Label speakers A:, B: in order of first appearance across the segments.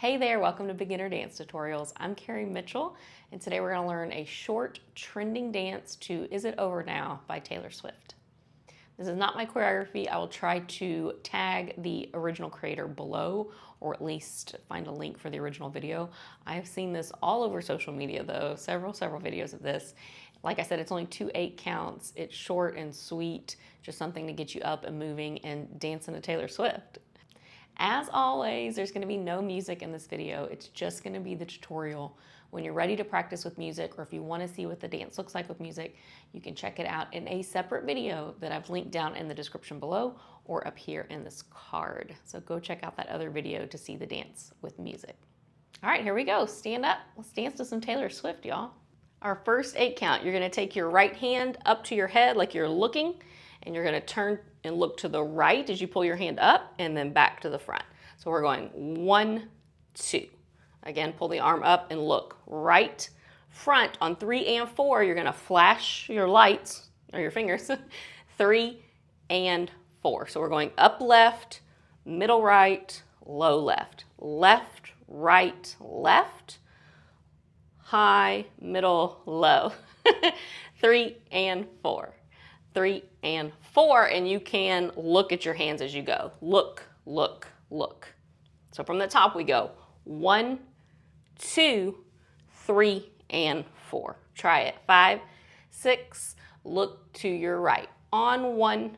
A: Hey there, welcome to Beginner Dance Tutorials. I'm Carrie Mitchell, and today we're going to learn a short trending dance to Is It Over Now by Taylor Swift. This is not my choreography. I will try to tag the original creator below, or at least find a link for the original video. I've seen this all over social media though, several videos of this. Like I said, it's only 2 8 counts. It's short and sweet, just something to get you up and moving and dancing to Taylor Swift. As always, there's going to be no music in this video. It's just going to be the tutorial. When you're ready to practice with music, or if you want to see what the dance looks like with music, you can check it out in a separate video that I've linked down in the description below or up here in this card. So go check out that other video to see the dance with music. All right, here we go. Stand up. Let's dance to some Taylor Swift, y'all. Our first 8 count, you're going to take your right hand up to your head like you're looking, and you're going to turn and look to the right as you pull your hand up and then back to the front. So we're going 1, 2. Again, pull the arm up and look right, front. On 3 and 4, you're going to flash your lights or your fingers. 3 and 4. So we're going up left, middle right, low left, left, right, left, high, middle, low. 3 and 4. 3 and 4, and you can look at your hands as you go. Look, look, look. So from the top we go 1, 2, 3, and 4. Try it. 5, 6, look to your right. On 1,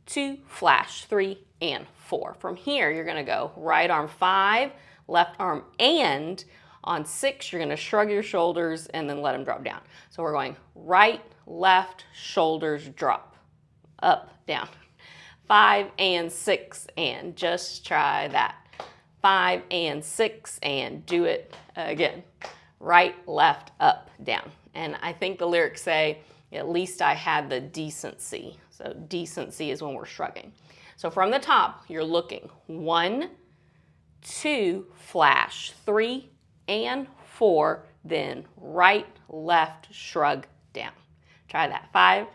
A: 2, flash, 3, and 4. From here, you're gonna go right arm 5, left arm and. On 6, you're gonna shrug your shoulders and then let them drop down. So we're going right, left, shoulders drop, up, down. 5 and 6 and, just try that. 5 and 6 and, do it again. Right, left, up, down. And I think the lyrics say, at least I had the decency. So decency is when we're shrugging. So from the top, you're looking 1, 2, flash, 3 and 4, then right, left, shrug, down. Try that. 5,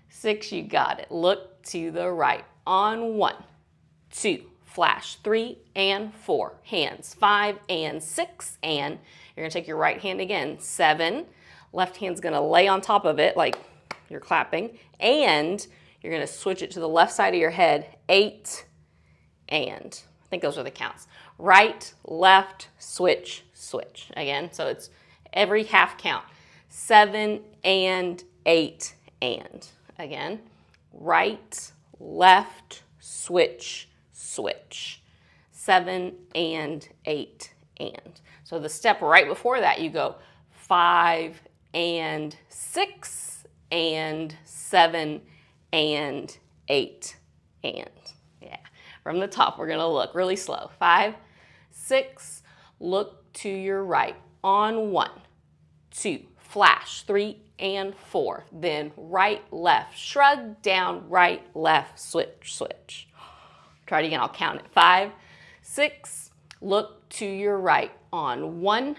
A: 6, you got it. Look to the right. On 1, 2, flash, 3 and 4. Hands, 5 and 6, and you're gonna take your right hand again. 7, left hand's gonna lay on top of it like you're clapping, and you're gonna switch it to the left side of your head. 8, and I think those are the counts. Right, left, switch, switch. Again, so it's every half count. 7 and 8 and. Again, right, left, switch, switch. 7 and 8 and. So the step right before that, you go 5 and 6 and 7 and 8 and. Yeah. From the top, we're gonna look really slow. 5, 6, look to your right. On 1, 2, flash, 3 and 4. Then right, left, shrug, down, right, left, switch, switch. Try it again, I'll count it. 5, 6, look to your right. On 1,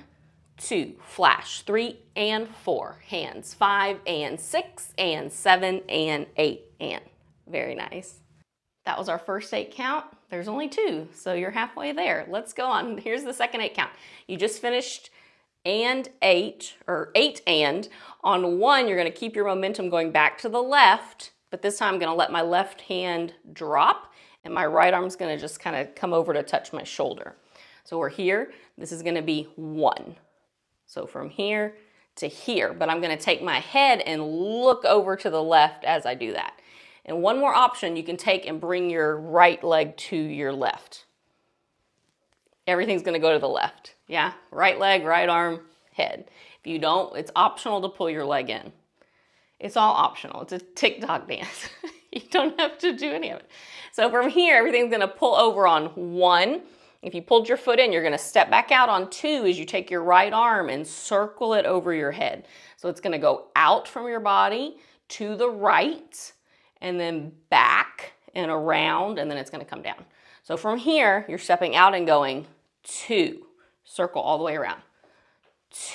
A: 2, flash, 3 and 4. Hands, 5 and 6 and 7 and 8 and. Very nice. That was our first 8 count. There's only 2, so you're halfway there. Let's go on. Here's the second 8 count. You just finished and 8, or 8 and. On 1, you're gonna keep your momentum going back to the left, but this time I'm gonna let my left hand drop, and my right arm's gonna just kind of come over to touch my shoulder. So we're here. This is gonna be 1. So from here to here, but I'm gonna take my head and look over to the left as I do that. And one more option you can take and bring your right leg to your left. Everything's gonna go to the left, yeah? Right leg, right arm, head. If you don't, it's optional to pull your leg in. It's all optional. It's a TikTok dance. You don't have to do any of it. So from here, everything's gonna pull over on 1. If you pulled your foot in, you're gonna step back out on 2 as you take your right arm and circle it over your head. So it's gonna go out from your body to the right, and then back and around, and then it's gonna come down. So from here, you're stepping out and going 2, circle all the way around.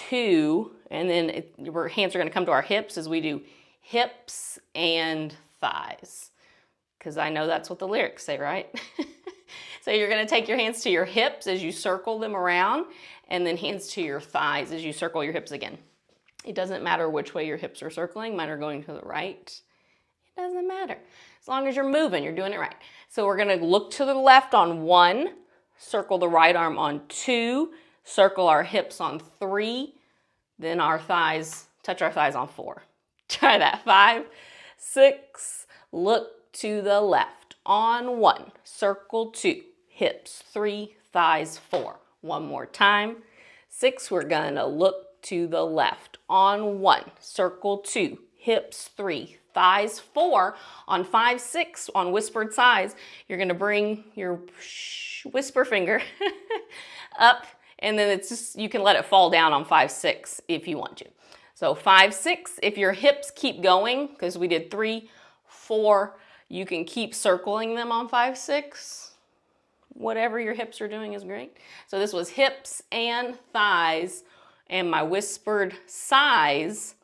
A: 2, and then your hands are gonna come to our hips as we do hips and thighs. Because I know that's what the lyrics say, right? So you're gonna take your hands to your hips as you circle them around, and then hands to your thighs as you circle your hips again. It doesn't matter which way your hips are circling. Mine are going to the right. It doesn't matter. As long as you're moving, you're doing it right. So we're gonna look to the left on 1, circle the right arm on 2, circle our hips on 3, then our thighs, touch our thighs on 4. Try that. 5, 6, look to the left on 1, circle 2, hips 3, thighs 4. One more time. 6, we're gonna look to the left on 1, circle 2, hips 3, thighs 4. On 5, 6, on whispered sighs, you're gonna bring your whisper finger up, and then it's just, you can let it fall down on 5, 6 if you want to. So 5, 6, if your hips keep going, because we did 3, 4, you can keep circling them on 5, 6. Whatever your hips are doing is great. So this was hips and thighs, and my whispered sighs,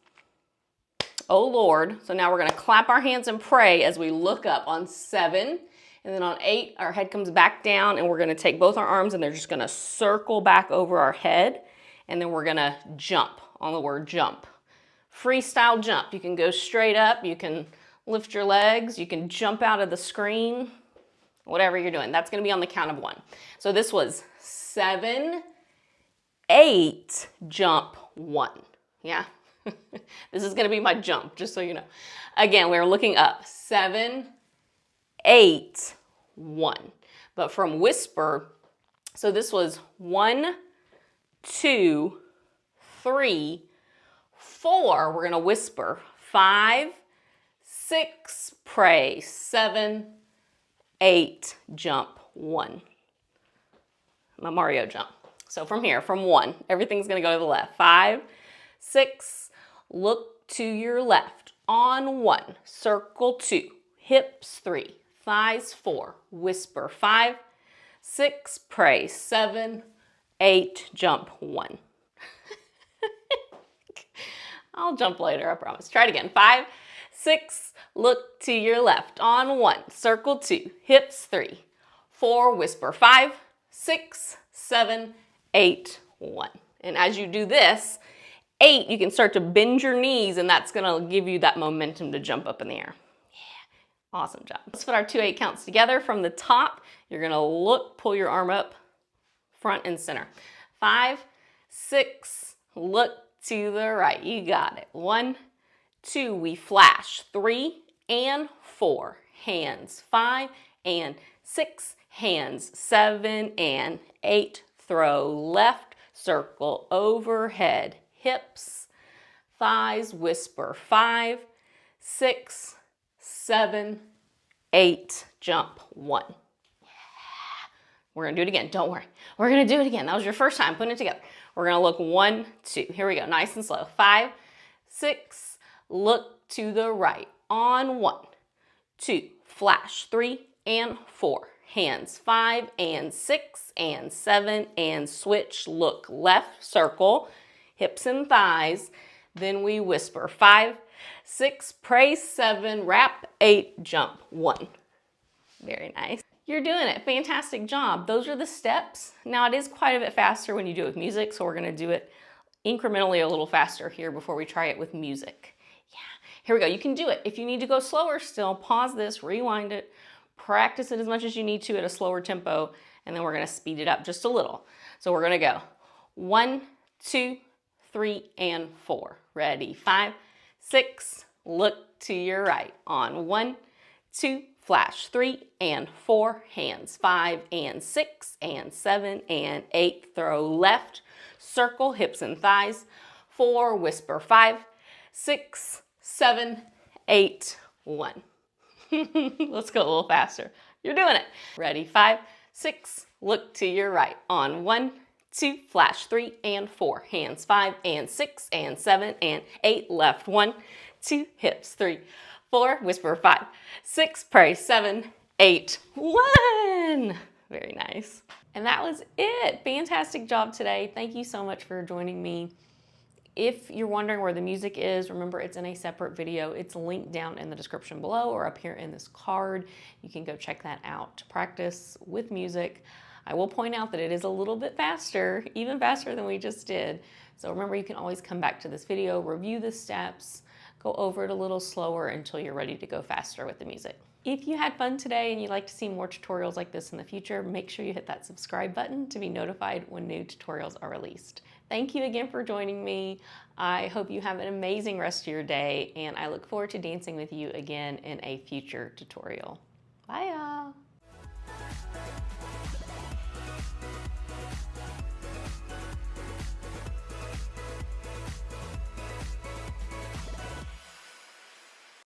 A: oh Lord. So now we're gonna clap our hands and pray as we look up on 7. And then on 8, our head comes back down, and we're gonna take both our arms and they're just gonna circle back over our head. And then we're gonna jump on the word jump. Freestyle jump. You can go straight up, you can lift your legs, you can jump out of the screen, whatever you're doing. That's gonna be on the count of 1. So this was 7, 8, jump 1. Yeah. This is gonna be my jump, just so you know. Again, we're looking up. 7, 8, 1. But from whisper, so this was 1, 2, 3, 4. We're gonna whisper. 5, 6, pray. 7, 8, jump 1. My Mario jump. So from here, from 1, everything's gonna go to the left. 5, 6, look to your left. On 1, circle 2, hips 3, thighs 4, whisper. 5, 6, pray. 7, 8, jump 1. I'll jump later, I promise. Try it again. 5, 6, look to your left. On 1, circle 2, hips 3, 4, whisper. 5, 6, 7, 8, 1. And as you do this, 8, you can start to bend your knees, and that's gonna give you that momentum to jump up in the air. Yeah, awesome job. Let's put our 2 8 counts together. From the top, you're gonna look, pull your arm up, front and center. 5, 6, look to the right. You got it. 1, 2, we flash. 3 and 4, hands. 5 and 6, hands. 7 and 8, throw left, circle overhead, hips, thighs, whisper. 5, 6, 7, 8, jump 1. Yeah. We're gonna do it again, don't worry. We're gonna do it again. That was your first time putting it together. We're gonna look 1, 2, here we go, nice and slow. 5, 6, look to the right. On 1, 2, flash. 3 and 4, hands. 5 and 6 and 7 and switch, look left, circle, hips and thighs, then we whisper. 5, 6, pray. 7, wrap. 8, jump 1. Very nice. You're doing it. Fantastic job. Those are the steps. Now it is quite a bit faster when you do it with music, so we're gonna do it incrementally a little faster here before we try it with music. Yeah, here we go. You can do it. If you need to go slower still, pause this, rewind it, practice it as much as you need to at a slower tempo, and then we're gonna speed it up just a little. So we're gonna go 1, 2, 3, and 4. Ready? 5, 6, look to your right. On 1, 2, flash. 3 and 4, hands. 5 and 6 and 7 and 8, throw left, circle, hips and thighs. 4, whisper. 5, 6, 7, 8, 1. Let's go a little faster. You're doing it. Ready? 5, 6, look to your right. On 1, 2, flash. 3 and 4, hands. 5 and 6 and 7 and 8, left. 1, 2, hips. 3, 4, whisper. 5, 6, pray. 7, 8, 1. Very nice. And that was it. Fantastic job today. Thank you so much for joining me. If you're wondering where the music is, remember it's in a separate video. It's linked down in the description below or up here in this card. You can go check that out to practice with music. I will point out that it is a little bit faster, even faster than we just did. So remember, you can always come back to this video, review the steps, go over it a little slower until you're ready to go faster with the music. If you had fun today and you'd like to see more tutorials like this in the future, make sure you hit that subscribe button to be notified when new tutorials are released. Thank you again for joining me. I hope you have an amazing rest of your day, and I look forward to dancing with you again in a future tutorial. Bye.